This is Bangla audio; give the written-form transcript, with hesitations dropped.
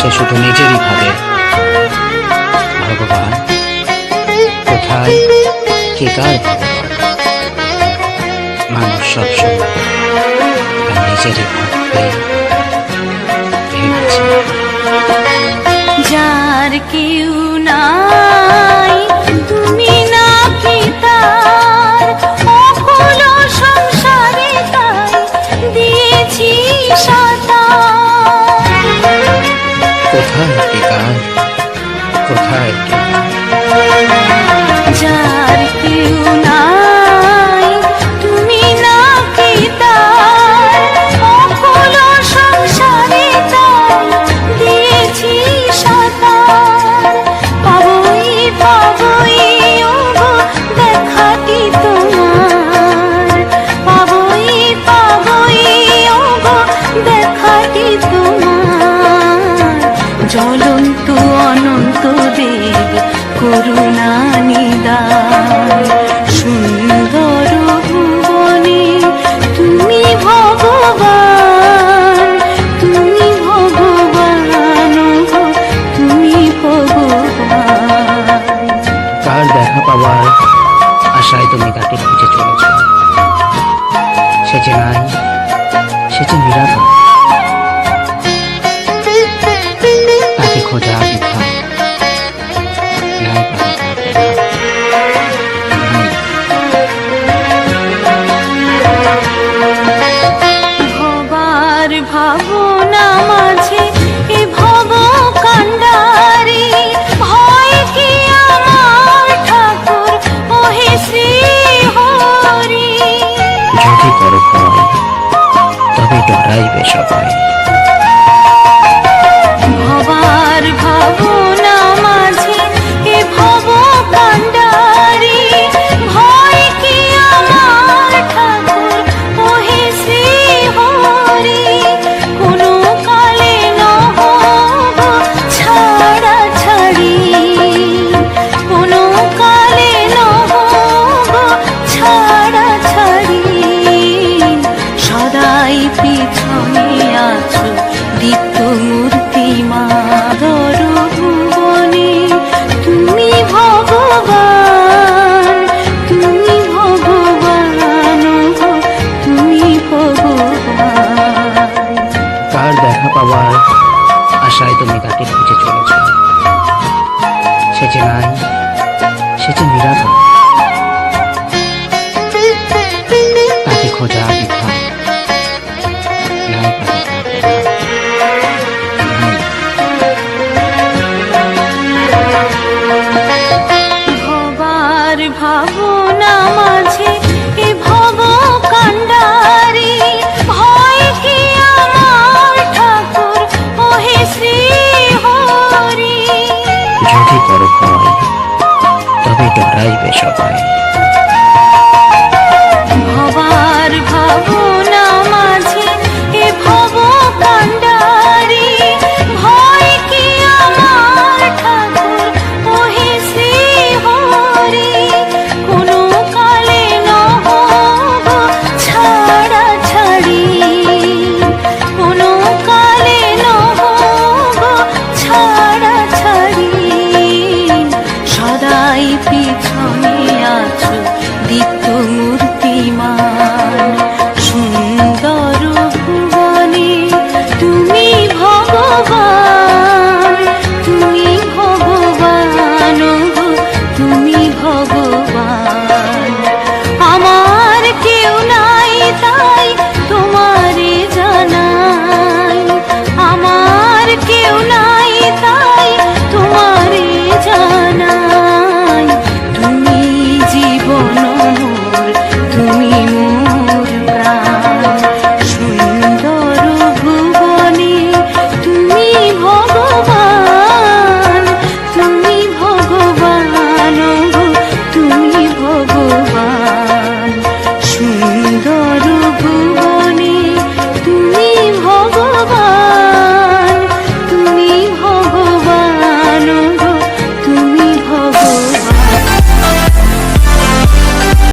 সে শুধু নিজেরই ভাবে, ভগবান কোথায়, কে কার ভগবান? মানুষ সবসময় তার নিজেরই ভাববে, ভেবেছে। যার কেউ নাই তুমি নাকি তার, অকুল সংসারে তাই দিয়েছি সাঁতার। কোথায় কে কার, কোথায় কে কার? যার কেউ নাই তুমি নাকি তার, অকুল সংসারে তাই দিয়েছি সাঁতার। পাবই পাবই ওগো দেখাটি তোমার, পাবই পাবই ওগো দেখাটি তোমার। জ্বলন্ত অনন্ত দেব করুণা নিদান, সুন্দর ভুবনে তুমি ভগবান, তুমি ভগবান ওগো তুমি ভগবান। কার দেখা পাওয়ার আশায় তুমি তাকে খুঁজে চলেছ? সে যে নাই, সে যে নিরাপদ, তাকে খোঁজা বৃথা। নাই পাবে তাকে, নাই। ভবার ভাবনা মাঝে এ ভব কান্ডারি, ভয় কি আমার ঠাকুর ওহে শ্রী হরি। যদি করো ভয় তবে ডরাইবে সবাই। ভবার ভাবনা মাঝে এ ভব কান্ডারি, ভয় কি আমার ঠাকুর ওহে শ্রী হরি। কোনো কালে নহব ছাড়া ছাড়ি, কোনো কালে নহব ছাড়া ছাড়ি। সদাই পিছনে আছো দীপ্ত মূর্তিমাদর ভুবনে তুমি ভগবান, তুমি ভগবান ওগো তুমি ভগবান। কার দেখা পাওয়ার আশায় তুমি তাকে খুঁজে চলেছ? সে যে নাই, সে যে নিরাপদ, তাকে খোঁজা বৃথা। নাই পাবে তাকে, নাই। ভবার ভাবনা মাঝে এ ভব কান্ডারি, ভয় কি আমার ঠাকুর ওহে শ্রী হরি। যদি করো ভয় তবে ডরাইবে সবাই। ভবার ভাবনা মাঝে এ ভব কান্ডারি,